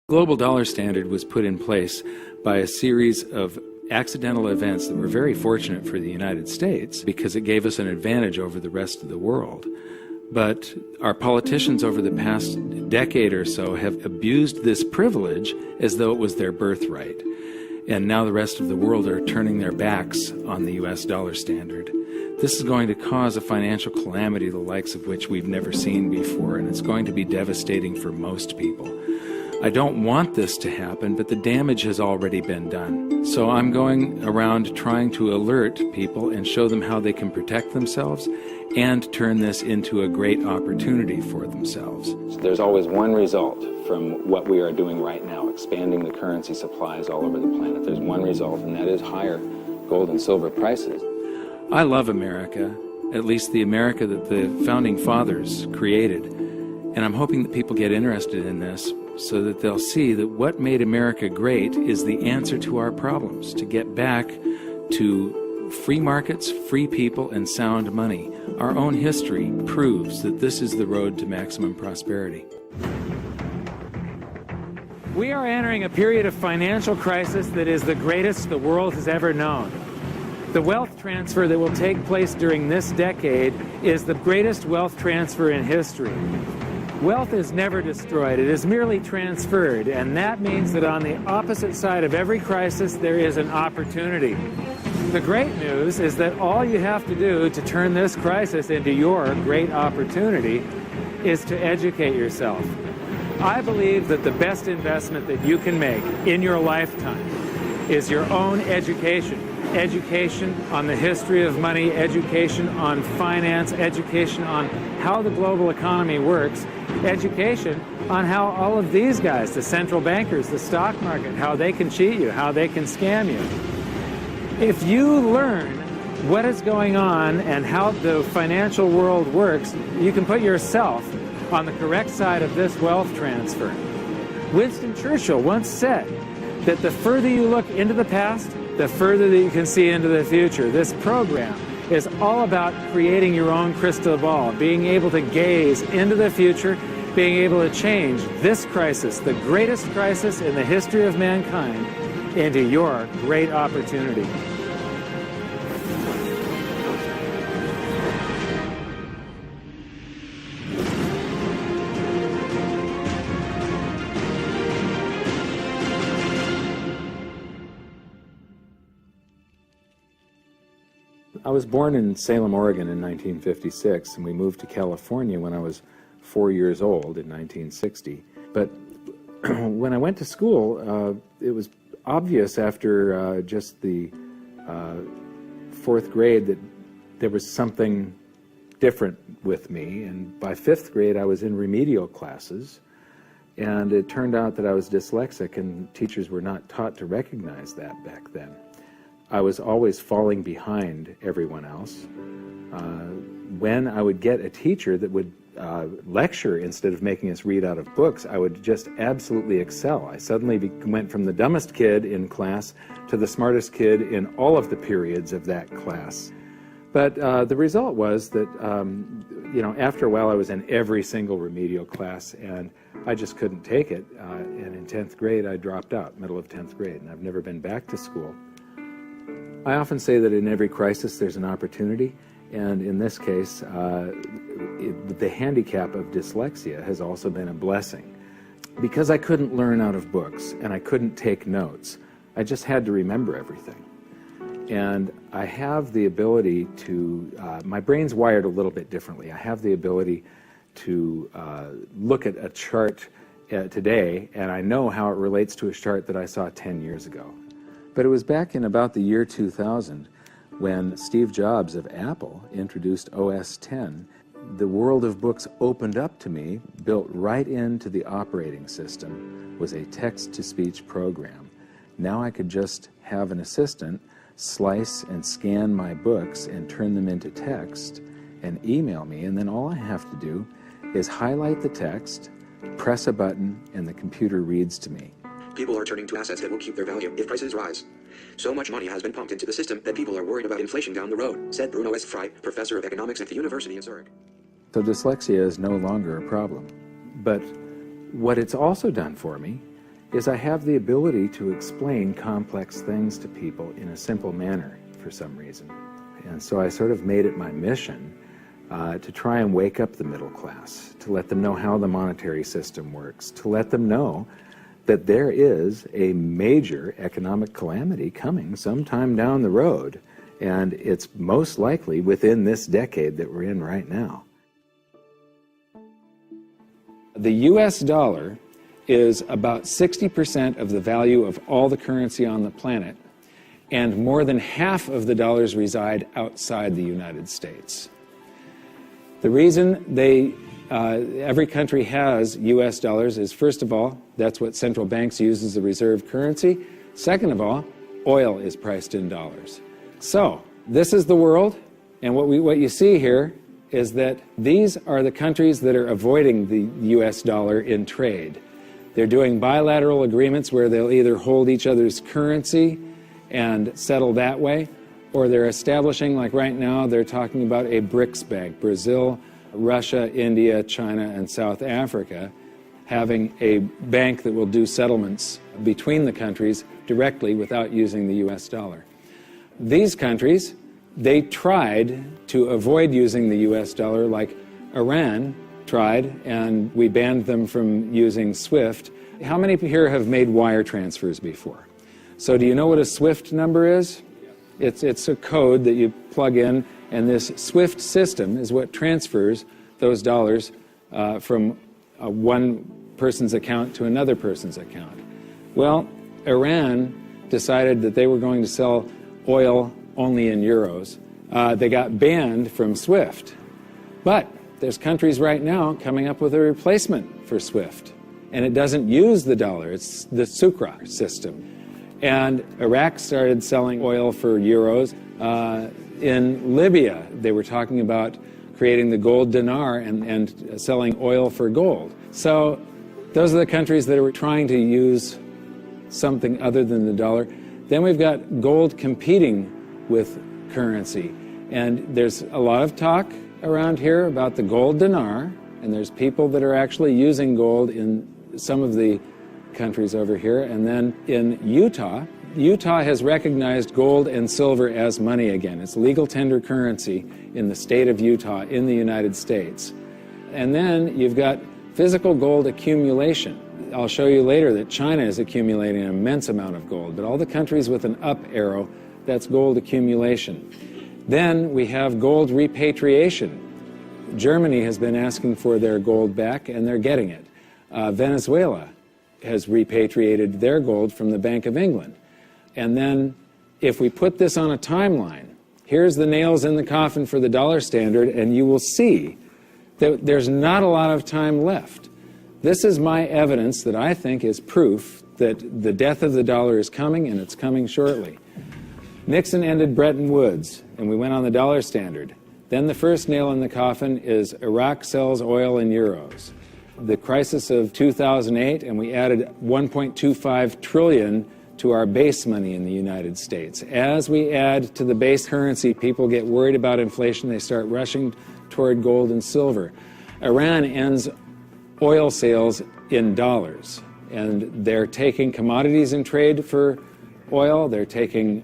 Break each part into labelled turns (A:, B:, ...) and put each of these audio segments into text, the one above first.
A: Global dollar standard was put in place by a series of accidental events that were very fortunate for the United States because it gave us an advantage over the rest of the world. But our politicians over the past decade or so have abused this privilege as though it was their birthright. And now the rest of the world are turning their backs on the US dollar standard. This is going to cause a financial calamity the likes of which we've never seen before, and it's going to be devastating for most people. I don't want this to happen, but the damage has already been done. So I'm going around trying to alert people and show them how they can protect themselves and turn this into a great opportunity for themselves. There's always one result from what we are doing right now, expanding the currency supplies all over the planet. There's one result, and that is higher gold and silver prices. I love America, at least the America that the Founding Fathers created, and I'm hoping that people get interested in this so that they'll see that what made America great is the answer to our problems, to get back to free markets, free people, and sound money. Our own history proves that this is the road to maximum prosperity. We are entering a period of financial crisis that is the greatest the world has ever known. The wealth transfer that will take place during this decade is the greatest wealth transfer in history. Wealth is never destroyed, it is merely transferred, and that means that on the opposite side of every crisis there is an opportunity. The great news is that all you have to do to turn this crisis into your great opportunity is to educate yourself. I believe that the best investment that you can make in your lifetime is your own education. Education on the history of money, education on finance, education on how the global economy works, education on how all of these guys, the central bankers, the stock market, how they can cheat you, how they can scam you. If you learn what is going on and how the financial world works, you can put yourself on the correct side of this wealth transfer. Winston Churchill once said that the further you look into the past, the further that you can see into the future. This program is all about creating your own crystal ball, being able to gaze into the future, being able to change this crisis, the greatest crisis in the history of mankind, into your great opportunity. I was born in Salem, Oregon in 1956, and we moved to California when I was 4 years old in 1960. But when I went to school, it was obvious after just the fourth grade that there was something different with me. And by fifth grade, I was in remedial classes, and it turned out that I was dyslexic, and teachers were not taught to recognize that back then. I was always falling behind everyone else. When I would get a teacher that would lecture instead of making us read out of books, I would just absolutely excel. I suddenly went from the dumbest kid in class to the smartest kid in all of the periods of that class. But the result was that, after a while I was in every single remedial class, and I just couldn't take it. And in 10th grade, I dropped out, middle of 10th grade, and I've never been back to school. I often say that in every crisis there's an opportunity, and in this case, the handicap of dyslexia has also been a blessing. Because I couldn't learn out of books and I couldn't take notes, I just had to remember everything. And I have the ability to, my brain's wired a little bit differently. I have the ability to look at a chart today, and I know how it relates to a chart that I saw 10 years ago. But it was back in about the year 2000 when Steve Jobs of Apple introduced OS X. The world of books opened up to me, built right into the operating system, was a text-to-speech program. Now I could just have an assistant slice and scan my books and turn them into text and email me, and then all I have to do is highlight the text, press a button, and the computer reads to me.
B: People are turning to assets that will keep their value if prices rise. So much money has been pumped into the system that people are worried about inflation down the road, said Bruno S. Frey, professor of economics at the University of Zurich.
A: So dyslexia is no longer a problem. But what it's also done for me is I have the ability to explain complex things to people in a simple manner for some reason. And so I sort of made it my mission to try and wake up the middle class, to let them know how the monetary system works, to let them know that there is a major economic calamity coming sometime down the road, and it's most likely within this decade that we're in right now. The US dollar is about 60% of the value of all the currency on the planet, and more than half of the dollars reside outside the United States. The reason every country has US dollars is, first of all, that's what central banks use as the reserve currency. Second of all, oil is priced in dollars. So this is the world, and what you see here is that these are the countries that are avoiding the US dollar in trade. They're doing bilateral agreements where they'll either hold each other's currency and settle that way, or they're establishing, like right now, they're talking about a BRICS bank, Brazil, Russia, India, China, and South Africa, having a bank that will do settlements between the countries directly without using the US dollar. These countries, they tried to avoid using the US dollar, like Iran tried, and we banned them from using SWIFT. How many here have made wire transfers before? So do you know what a SWIFT number is? It's a code that you plug in, and this SWIFT system is what transfers those dollars from one person's account to another person's account. Well, Iran decided that they were going to sell oil only in euros. They got banned from SWIFT. But there's countries right now coming up with a replacement for SWIFT, and it doesn't use the dollar. It's the Sucre system. And Iraq started selling oil for euros. In Libya, they were talking about creating the gold dinar and selling oil for gold. So those are the countries that are trying to use something other than the dollar. Then we've got gold competing with currency. And there's a lot of talk around here about the gold dinar, and there's people that are actually using gold in some of the countries over here. And then in Utah has recognized gold and silver as money again. It's legal tender currency in the state of Utah in the United States. And then you've got physical gold accumulation. I'll show you later that China is accumulating an immense amount of gold, but all the countries with an up arrow, that's gold accumulation. Then we have gold repatriation. Germany has been asking for their gold back, and they're getting it. Venezuela has repatriated their gold from the Bank of England. And then if we put this on a timeline, here's the nails in the coffin for the dollar standard, and you will see that there's not a lot of time left. This is my evidence that I think is proof that the death of the dollar is coming, and it's coming shortly. Nixon ended Bretton Woods, and we went on the dollar standard. Then the first nail in the coffin is Iraq sells oil in euros. The crisis of 2008, and we added 1.25 trillion to our base money in the United States. As we add to the base currency, people get worried about inflation. They start rushing toward gold and silver. Iran ends oil sales in dollars, and they're taking commodities in trade for oil. They're taking,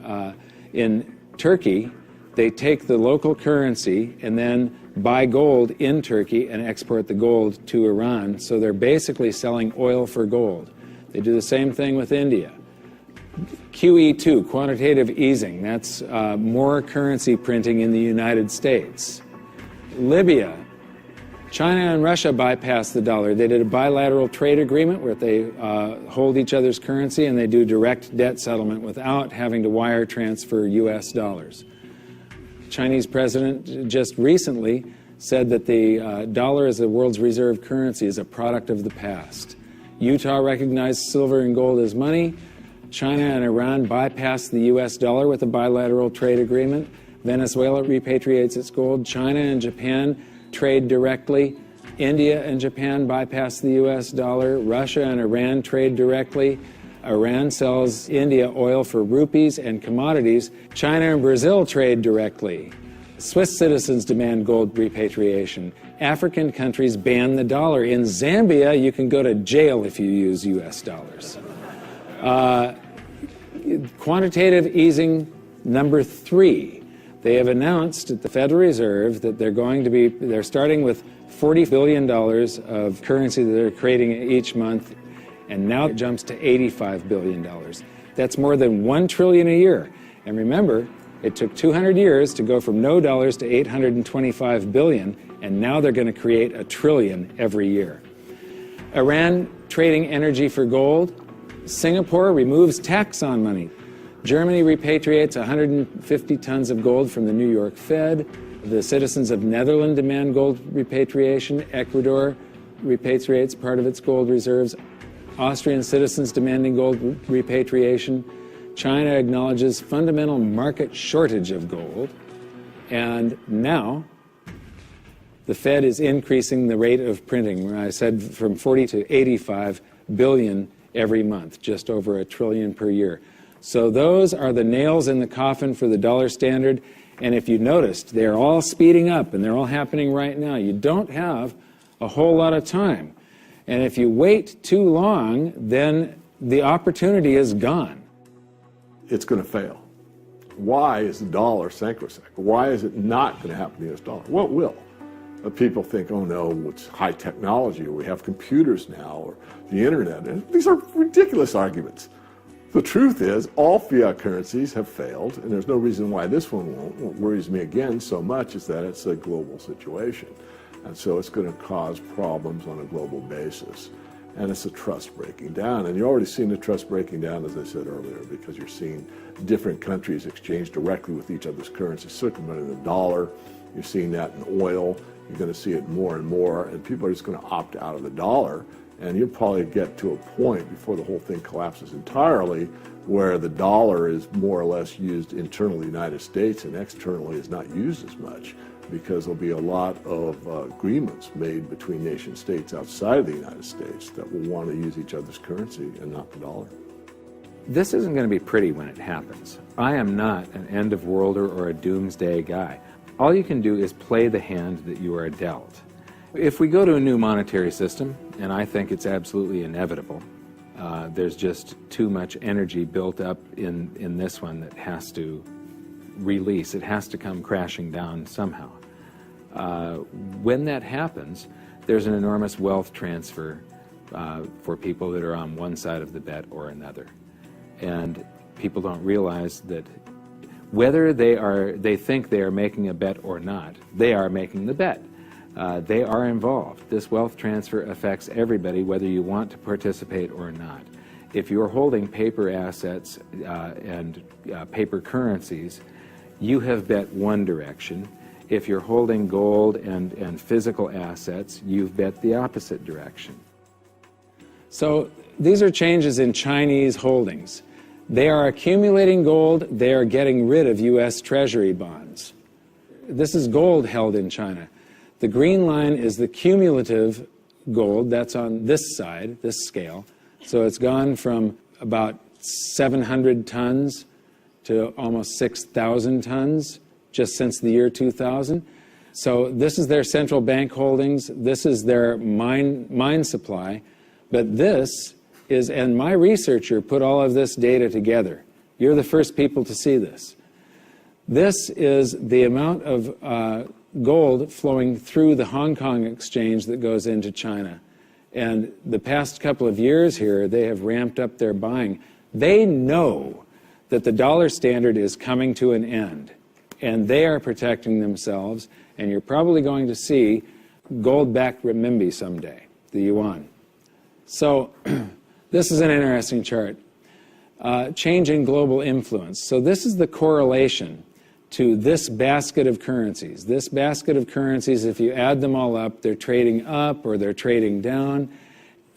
A: in Turkey, they take the local currency and then buy gold in Turkey and export the gold to Iran. So they're basically selling oil for gold. They do the same thing with India. QE2, quantitative easing, that's more currency printing in the United States. Libya, China and Russia bypassed the dollar. They did a bilateral trade agreement where they hold each other's currency, and they do direct debt settlement without having to wire transfer US dollars. Chinese president just recently said that the dollar as the world's reserve currency is a product of the past. Utah recognized silver and gold as money. China and Iran bypassed the US dollar with a bilateral trade agreement. Venezuela repatriates its gold. China and Japan trade directly. India and Japan bypass the US dollar. Russia and Iran trade directly. Iran sells India oil for rupees and commodities. China and Brazil trade directly. Swiss citizens demand gold repatriation. African countries ban the dollar. In Zambia, you can go to jail if you use US dollars. Quantitative easing number 3. They have announced at the Federal Reserve that they're starting with $40 billion of currency that they're creating each month, and now it jumps to $85 billion. That's more than $1 trillion a year. And remember, it took 200 years to go from no dollars to 825 billion, and now they're going to create $1 trillion every year. Iran trading energy for gold. Singapore removes tax on money. Germany repatriates 150 tons of gold from the New York Fed. The citizens of Netherlands demand gold repatriation. Ecuador repatriates part of its gold reserves. Austrian citizens demanding gold repatriation. China acknowledges fundamental market shortage of gold. And now the Fed is increasing the rate of printing. I said from 40 to 85 billion every month, just over $1 trillion per year. So those are the nails in the coffin for the dollar standard. And if you noticed, they're all speeding up and they're all happening right now. You don't have a whole lot of time. And if you wait too long, then the opportunity is gone.
C: It's going to fail. Why is the dollar sacrosanct? Why is it not going to happen to the US dollar? Well, it will. People think, oh no, it's high technology, or we have computers now, or the internet. And these are ridiculous arguments. The truth is, all fiat currencies have failed, and there's no reason why this one won't. What worries me again so much is that it's a global situation. And so it's going to cause problems on a global basis. And it's a trust breaking down. And you're already seeing the trust breaking down, as I said earlier, because you're seeing different countries exchange directly with each other's currencies, circumventing the dollar. You're seeing that in oil. You're going to see it more and more. And people are just going to opt out of the dollar. And you'll probably get to a point before the whole thing collapses entirely where the dollar is more or less used internally in the United States and externally is not used as much, because there'll be a lot of agreements made between nation states outside of the United States that will want to use each other's currency and not the dollar.
A: This isn't going to be pretty when it happens. I am not an end-of-worlder or a doomsday guy. All you can do is play the hand that you are dealt. If we go to a new monetary system, and I think it's absolutely inevitable, there's just too much energy built up in this one that has to release. It has to come crashing down somehow. When that happens, there's an enormous wealth transfer for people that are on one side of the bet or another. And people don't realize that whether they think they are making a bet or not, they are making the bet. They are involved. This wealth transfer affects everybody, whether you want to participate or not. If you're holding paper assets and paper currencies, you have bet one direction. If you're holding gold and physical assets, you've bet the opposite direction. So these are changes in Chinese holdings. They are accumulating gold. They are getting rid of U.S. Treasury bonds. This is gold held in China. The green line is the cumulative gold. That's on this side, this scale. So it's gone from about 700 tons to almost 6,000 tons just since the year 2000. So this is their central bank holdings. This is their mine supply. But this is, and my researcher put all of this data together. You're the first people to see this. This is the amount of gold flowing through the Hong Kong exchange that goes into China. And the past couple of years here, they have ramped up their buying. They know that the dollar standard is coming to an end, and they are protecting themselves, and you're probably going to see gold-backed renminbi someday, the yuan. So this is an interesting chart. Change in global influence. So this is the correlation to this basket of currencies. This basket of currencies, if you add them all up, they're trading up or they're trading down.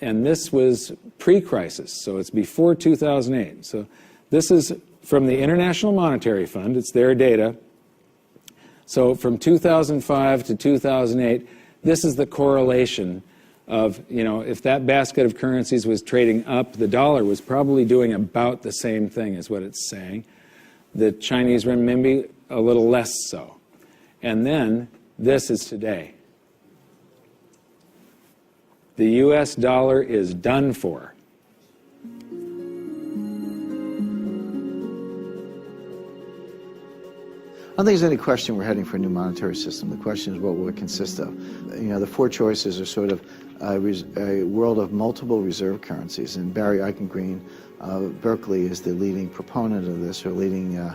A: And this was pre-crisis, so it's before 2008. So this is from the International Monetary Fund. It's their data. So from 2005 to 2008, this is the correlation of, you know, if that basket of currencies was trading up, the dollar was probably doing about the same thing as what it's saying. The Chinese renminbi, a little less so. And then this is today. The US dollar is done for.
D: I don't think there's any question we're heading for a new monetary system. The question is what will it consist of? You know, the four choices are sort of a world of multiple reserve currencies, and Barry Eichengreen of Berkeley is the leading proponent of this, or leading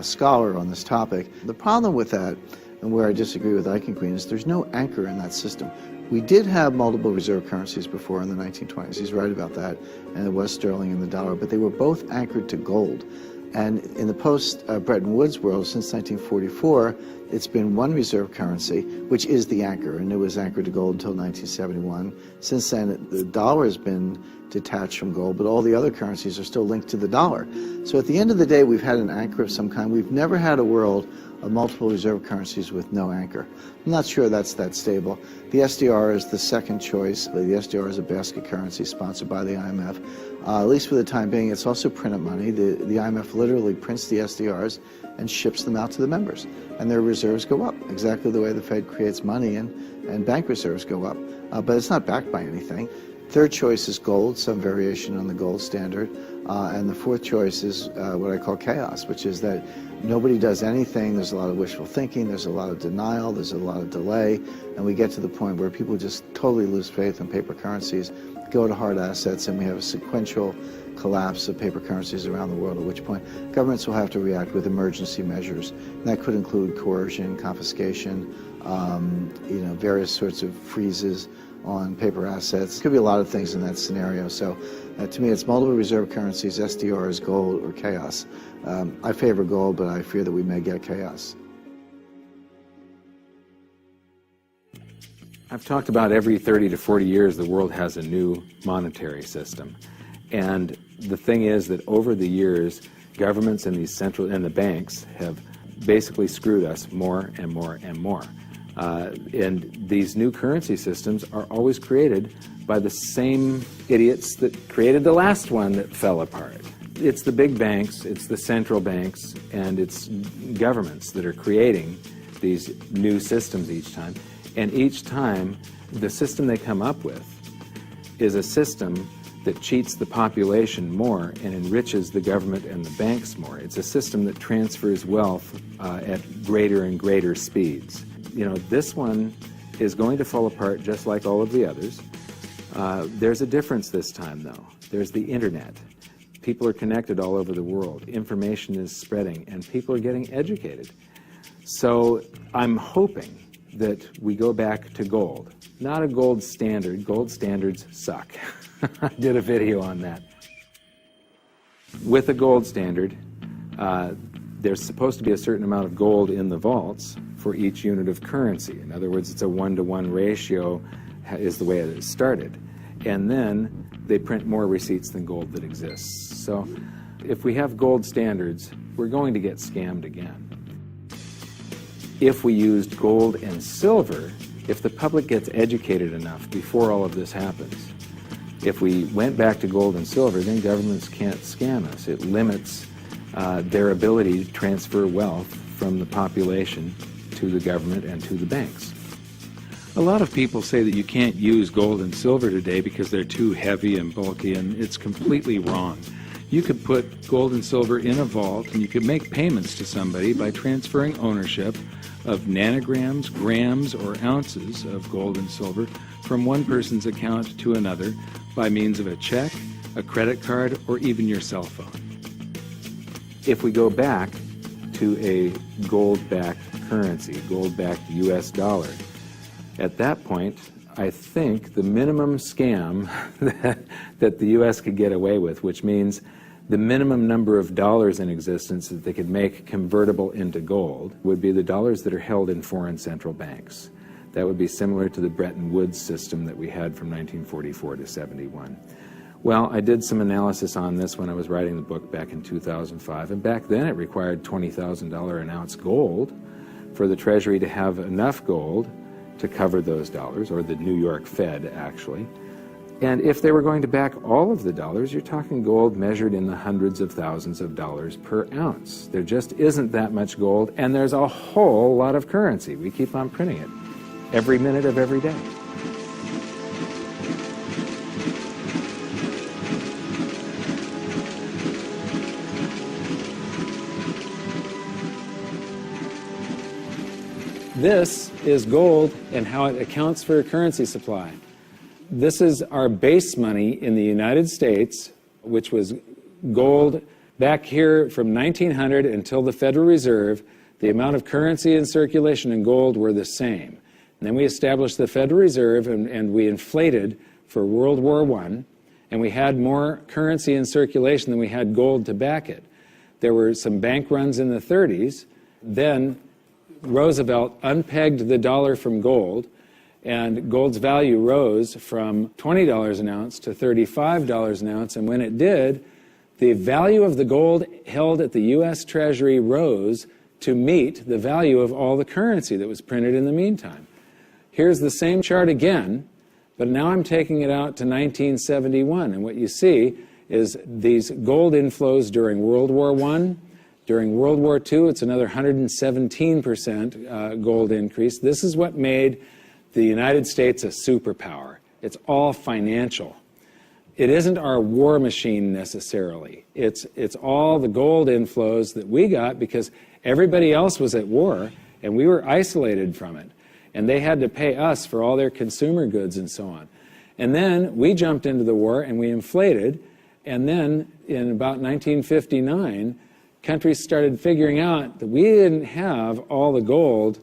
D: scholar on this topic. The problem with that, and where I disagree with Eichengreen, is there's no anchor in that system. We did have multiple reserve currencies before in the 1920s. He's right about that, and it was sterling and the dollar, but they were both anchored to gold. And in the post-Bretton Woods world, since 1944, it's been one reserve currency, which is the anchor, and it was anchored to gold until 1971. Since then, the dollar has been detached from gold, but all the other currencies are still linked to the dollar. So at the end of the day, we've had an anchor of some kind. We've never had a world of multiple reserve currencies with no anchor. I'm not sure that's that stable. The SDR is the second choice. The SDR is a basket currency sponsored by the IMF. At least for the time being, it's also printed money. The IMF literally prints the SDRs and ships them out to the members, and their reserves go up, exactly the way the Fed creates money and bank reserves go up. But it's not backed by anything. Third choice is gold, some variation on the gold standard. And the fourth choice is what I call chaos, which is that nobody does anything. There's a lot of wishful thinking, there's a lot of denial, there's a lot of delay, and we get to the point where people just totally lose faith in paper currencies, go to hard assets, and we have a sequential collapse of paper currencies around the world, at which point governments will have to react with emergency measures. And that could include coercion, confiscation, various sorts of freezes on paper assets. Could be a lot of things in that scenario. So to me, it's multiple reserve currencies, SDRs, gold, or chaos. I favor gold, but I fear that we may get chaos.
A: I've talked about every 30 to 40 years the world has a new monetary system. And the thing is that over the years, governments and the banks have basically screwed us more and more and more. And these new currency systems are always created by the same idiots that created the last one that fell apart. It's the big banks, it's the central banks, and it's governments that are creating these new systems each time. And each time, the system they come up with is a system that cheats the population more and enriches the government and the banks more. It's a system that transfers wealth at greater and greater speeds. You know, this one is going to fall apart just like all of the others. There's a difference this time, though. There's the internet. People are connected all over the world. Information is spreading, and people are getting educated. So I'm hoping that we go back to gold. Not a gold standard. Gold standards suck. I did a video on that. With a gold standard, there's supposed to be a certain amount of gold in the vaults for each unit of currency. In other words, it's a 1-to-1 ratio is the way it started. And then they print more receipts than gold that exists. So if we have gold standards, we're going to get scammed again. If we used gold and silver, if the public gets educated enough before all of this happens, if we went back to gold and silver, then governments can't scam us. It limits their ability to transfer wealth from the population to the government and to the banks.
E: A lot of people say that you can't use gold and silver today because they're too heavy and bulky, and it's completely wrong. You could put gold and silver in a vault, and you could make payments to somebody by transferring ownership of nanograms, grams, or ounces of gold and silver from one person's account to another by means of a check, a credit card, or even your cell phone.
A: If we go back to a gold-backed currency, gold-backed US dollar, at that point, I think the minimum scam that the US could get away with, which means the minimum number of dollars in existence that they could make convertible into gold, would be the dollars that are held in foreign central banks. That would be similar to the Bretton Woods system that we had from 1944 to 71. Well, I did some analysis on this when I was writing the book back in 2005, and back then it required $20,000 an ounce gold for the Treasury to have enough gold to cover those dollars, or the New York Fed, actually. And if they were going to back all of the dollars, you're talking gold measured in the hundreds of thousands of dollars per ounce. There just isn't that much gold, and there's a whole lot of currency. We keep on printing it every minute of every day. This is gold and how it accounts for a currency supply. This is our base money in the United States, which was gold back here from 1900 until the Federal Reserve. The amount of currency in circulation in gold were the same. And then we established the Federal Reserve, and we inflated for World War I, and we had more currency in circulation than we had gold to back it. There were some bank runs in the 30s. Then Roosevelt unpegged the dollar from gold, and gold's value rose from $20 an ounce to $35 an ounce. And when it did, the value of the gold held at the U.S. Treasury rose to meet the value of all the currency that was printed in the meantime. Here's the same chart again, but now I'm taking it out to 1971. And what you see is these gold inflows during World War I. During World War II, it's another 117% gold increase. This is what made the United States a superpower. It's all financial. It isn't our war machine necessarily. It's all the gold inflows that we got because everybody else was at war and we were isolated from it. And they had to pay us for all their consumer goods and so on. And then we jumped into the war and we inflated. And then in about 1959, countries started figuring out that we didn't have all the gold.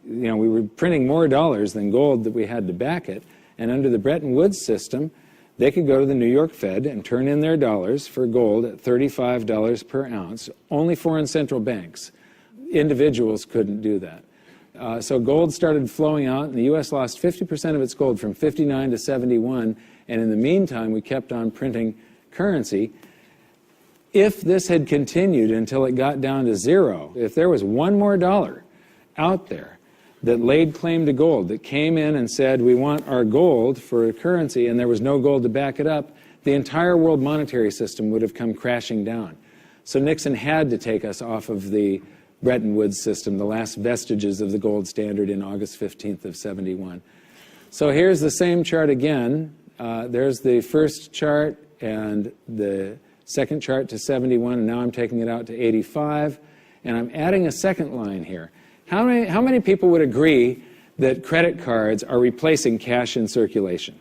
A: You know, we were printing more dollars than gold that we had to back it. And under the Bretton Woods system, they could go to the New York Fed and turn in their dollars for gold at $35 per ounce. Only foreign central banks. Individuals couldn't do that. So gold started flowing out, and the U.S. lost 50% of its gold from 59 to 71. And in the meantime, we kept on printing currency. If this had continued until it got down to zero, if there was one more dollar out there that laid claim to gold, that came in and said, we want our gold for a currency, and there was no gold to back it up, the entire world monetary system would have come crashing down. So Nixon had to take us off of the Bretton Woods system, the last vestiges of the gold standard in August 15th of 71. So here's the same chart again. There's the first chart and the second chart to 71, and now I'm taking it out to 85, and I'm adding a second line here. How many people would agree that credit cards are replacing cash in circulation?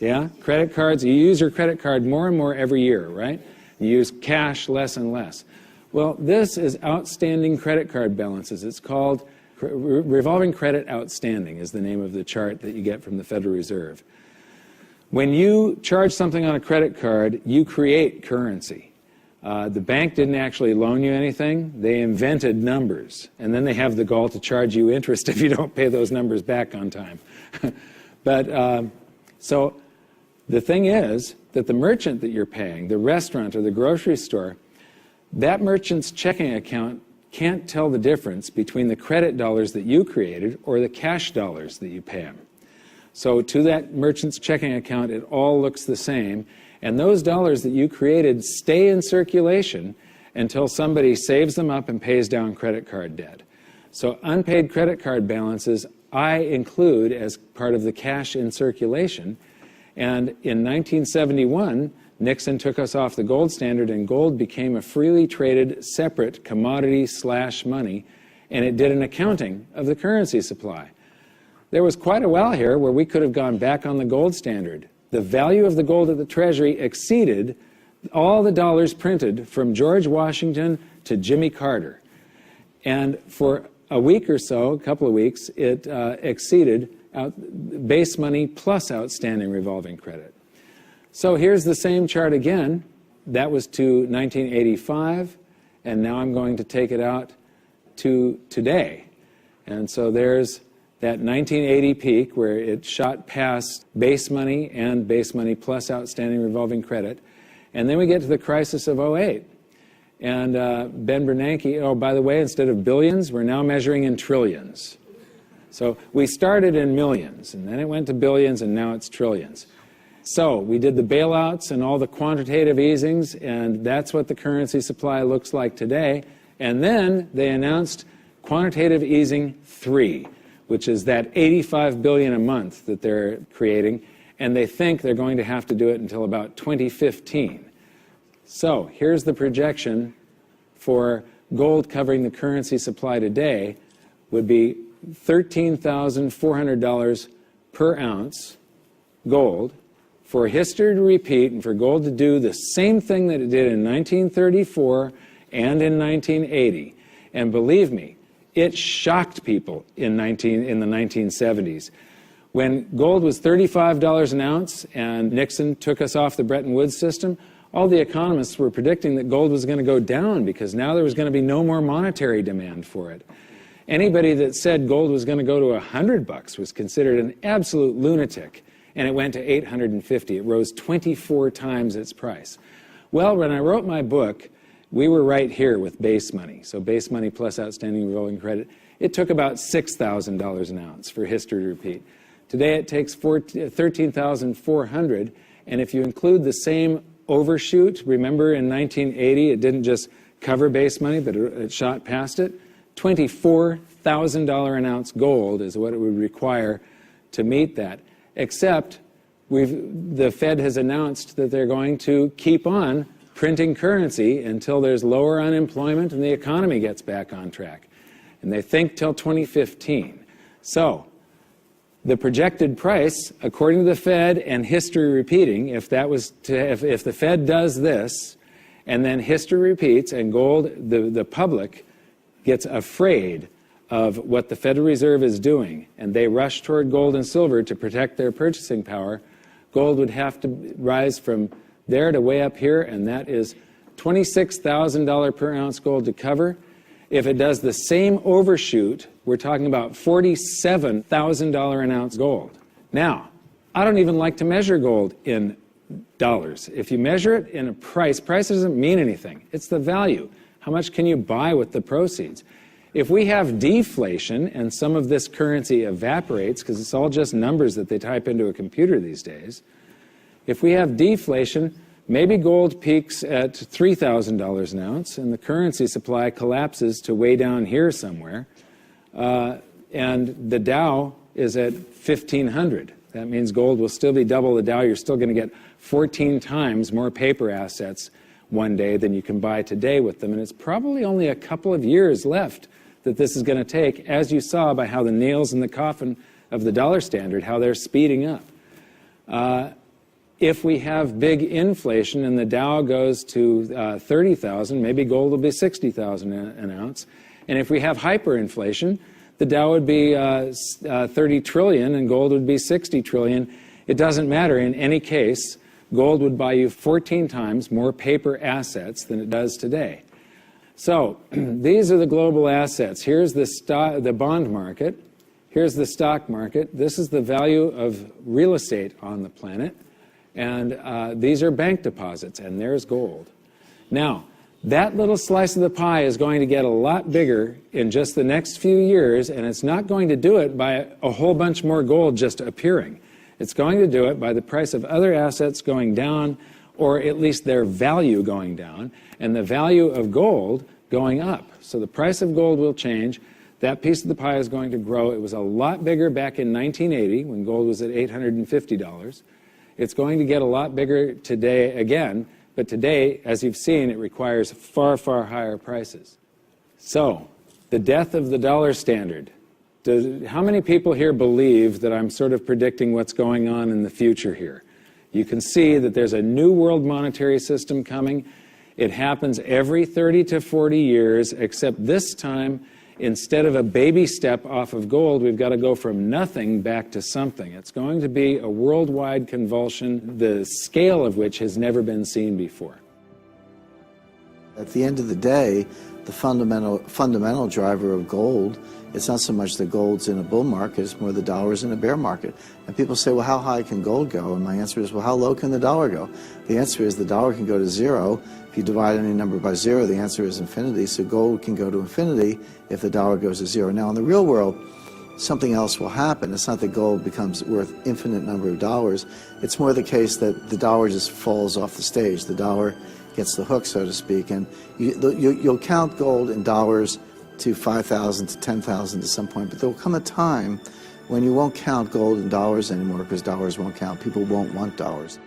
A: Yeah? Credit cards, you use your credit card more and more every year, right? You use cash less and less. Well, this is outstanding credit card balances. It's called revolving credit outstanding is the name of the chart that you get from the Federal Reserve. When you charge something on a credit card, you create currency. The bank didn't actually loan you anything. They invented numbers. And then they have the gall to charge you interest if you don't pay those numbers back on time. So the thing is that the merchant that you're paying, the restaurant or the grocery store, that merchant's checking account can't tell the difference between the credit dollars that you created or the cash dollars that you pay them. So to that merchant's checking account, it all looks the same. And those dollars that you created stay in circulation until somebody saves them up and pays down credit card debt. So unpaid credit card balances I include as part of the cash in circulation. And in 1971, Nixon took us off the gold standard, and gold became a freely traded separate commodity/money, and it did an accounting of the currency supply. There was quite a while here where we could have gone back on the gold standard. The value of the gold at the Treasury exceeded all the dollars printed from George Washington to Jimmy Carter. And for a week or so, a couple of weeks, it exceeded base money plus outstanding revolving credit. So here's the same chart again. That was to 1985, and now I'm going to take it out to today. And so there's that 1980 peak where it shot past base money and base money plus outstanding revolving credit. And then we get to the crisis of 08. And Ben Bernanke, oh, by the way, instead of billions, we're now measuring in trillions. So we started in millions, and then it went to billions, and now it's trillions. So we did the bailouts and all the quantitative easings, and that's what the currency supply looks like today. And then they announced quantitative easing 3, which is that $85 billion a month that they're creating, and they think they're going to have to do it until about 2015. So here's the projection for gold covering the currency supply today would be $13,400 per ounce gold for history to repeat and for gold to do the same thing that it did in 1934 and in 1980. And believe me, it shocked people in the 1970s. When gold was $35 an ounce and Nixon took us off the Bretton Woods system, all the economists were predicting that gold was going to go down because now there was going to be no more monetary demand for it. Anybody that said gold was going to go to $100 was considered an absolute lunatic, and it went to $850. It rose 24 times its price. Well, when I wrote my book, we were right here with base money. So base money plus outstanding revolving credit. It took about $6,000 an ounce for history to repeat. Today it takes $13,400, and if you include the same overshoot, remember in 1980 it didn't just cover base money, but it shot past it. $24,000 an ounce gold is what it would require to meet that. Except the Fed has announced that they're going to keep on printing currency until there's lower unemployment and the economy gets back on track. And they think till 2015. So the projected price, according to the Fed and history repeating, if the Fed does this and then history repeats and gold, the public gets afraid of what the Federal Reserve is doing and they rush toward gold and silver to protect their purchasing power, gold would have to rise from there to way up here, and that is $26,000 per ounce gold to cover. If it does the same overshoot, we're talking about $47,000 an ounce gold. Now, I don't even like to measure gold in dollars. If you measure it in a price doesn't mean anything. It's the value. How much can you buy with the proceeds? If we have deflation and some of this currency evaporates, because it's all just numbers that they type into a computer these days, if we have deflation, maybe gold peaks at $3,000 an ounce and the currency supply collapses to way down here somewhere, and the Dow is at 1,500. That means gold will still be double the Dow. You're still going to get 14 times more paper assets one day than you can buy today with them, and it's probably only a couple of years left that this is going to take, as you saw by how the nails in the coffin of the dollar standard, how they're speeding up. If we have big inflation and the Dow goes to 30,000, maybe gold will be 60,000 an ounce. And if we have hyperinflation, the Dow would be 30 trillion and gold would be 60 trillion. It doesn't matter. In any case, gold would buy you 14 times more paper assets than it does today. So these are the global assets. Here's the bond market. Here's the stock market. This is the value of real estate on the planet. And these are bank deposits, and there's gold. Now, that little slice of the pie is going to get a lot bigger in just the next few years, and it's not going to do it by a whole bunch more gold just appearing. It's going to do it by the price of other assets going down, or at least their value going down, and the value of gold going up. So the price of gold will change. That piece of the pie is going to grow. It was a lot bigger back in 1980 when gold was at $850. It's going to get a lot bigger today again, but today, as you've seen, it requires far, far higher prices. So, the death of the dollar standard. How many people here believe that I'm sort of predicting what's going on in the future here? You can see that there's a new world monetary system coming. It happens every 30 to 40 years, except this time, instead of a baby step off of gold, we've got to go from nothing back to something. It's going to be a worldwide convulsion, the scale of which has never been seen before.
D: At the end of the day, the fundamental driver of gold, it's not so much that gold's in a bull market, it's more the dollar's in a bear market. And people say, well, how high can gold go? And my answer is, well, how low can the dollar go? The answer is the dollar can go to zero. If you divide any number by zero, the answer is infinity. So gold can go to infinity if the dollar goes to zero. Now, in the real world, something else will happen. It's not that gold becomes worth infinite number of dollars. It's more the case that the dollar just falls off the stage. The dollar gets the hook, so to speak. And you'll count gold in dollars to 5,000 to 10,000 at some point, but there will come a time when you won't count gold in dollars anymore because dollars won't count. People won't want dollars.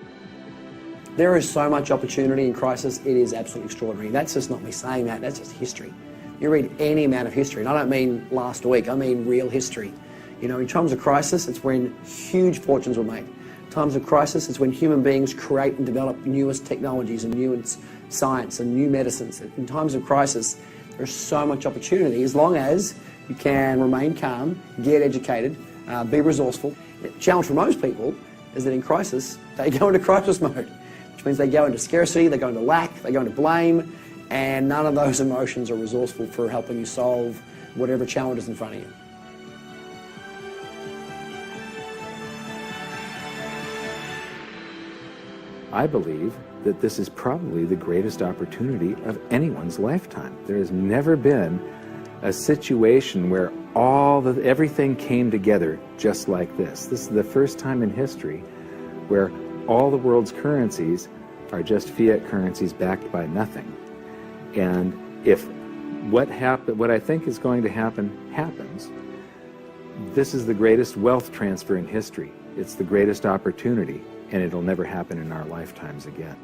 F: There is so much opportunity in crisis, it is absolutely extraordinary. That's just not me saying that, that's just history. You read any amount of history, and I don't mean last week, I mean real history. You know, in times of crisis, it's when huge fortunes were made. In times of crisis, it's when human beings create and develop newest technologies and newest science and new medicines. In times of crisis, there's so much opportunity as long as you can remain calm, get educated, be resourceful. The challenge for most people is that in crisis, they go into crisis mode, which means they go into scarcity, they go into lack, they go into blame, and none of those emotions are resourceful for helping you solve whatever challenge is in front of you.
A: I believe that this is probably the greatest opportunity of anyone's lifetime. There has never been a situation where everything came together just like this. This is the first time in history where all the world's currencies are just fiat currencies backed by nothing. And if what I think is going to happen happens, this is the greatest wealth transfer in history. It's the greatest opportunity, and it'll never happen in our lifetimes again.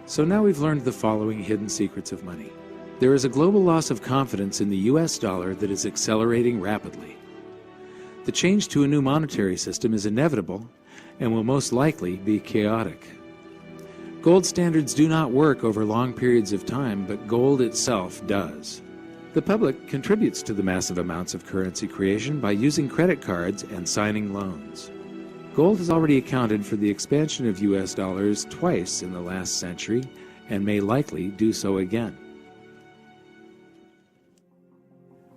E: So now we've learned the following hidden secrets of money. There is a global loss of confidence in the US dollar that is accelerating rapidly. The change to a new monetary system is inevitable and will most likely be chaotic. Gold standards do not work over long periods of time, but gold itself does. The public contributes to the massive amounts of currency creation by using credit cards and signing loans. Gold has already accounted for the expansion of US dollars twice in the last century and may likely do so again.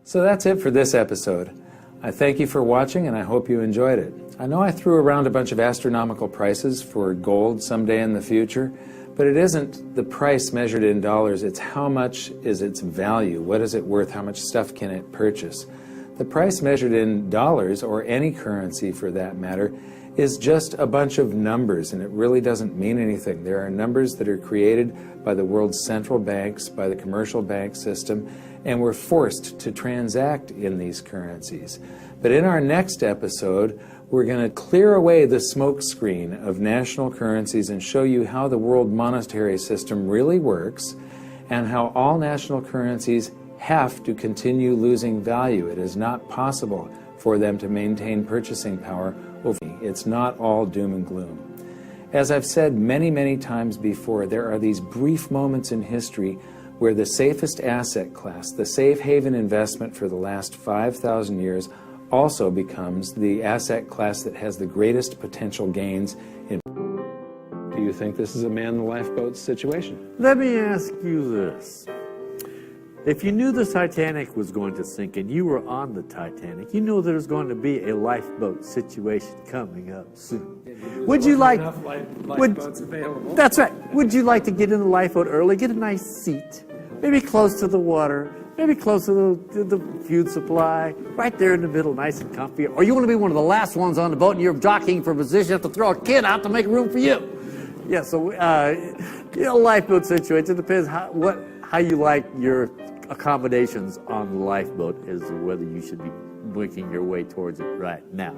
A: So that's it for this episode. I thank you for watching, and I hope you enjoyed it. I know I threw around a bunch of astronomical prices for gold someday in the future, but it isn't the price measured in dollars, it's how much is its value, what is it worth, how much stuff can it purchase. The price measured in dollars, or any currency for that matter, is just a bunch of numbers, and it really doesn't mean anything. There are numbers that are created by the world's central banks, by the commercial bank system, and we're forced to transact in these currencies. But in our next episode, we're going to clear away the smokescreen of national currencies and show you how the world monetary system really works and how all national currencies have to continue losing value. It is not possible for them to maintain purchasing power over. It's not all doom and gloom. As I've said many, many times before, there are these brief moments in history where the safest asset class, the safe haven investment for the last 5,000 years, also becomes the asset class that has the greatest potential gains in. Do you think this is a man in the lifeboat situation?
G: Let me ask you this. If you knew the Titanic was going to sink and you were on the Titanic, you know there's going to be a lifeboat situation coming up soon. Would you like lifeboats available? That's right. Would you like to get in the lifeboat early, get a nice seat, maybe close to the water, maybe close to the food supply, right there in the middle, nice and comfy? Or you want to be one of the last ones on the boat and you're jockeying for position, you have to throw a kid out to make room for you. Yeah, so lifeboat situation, it depends how you like your accommodations on the lifeboat as to whether you should be working your way towards it right now.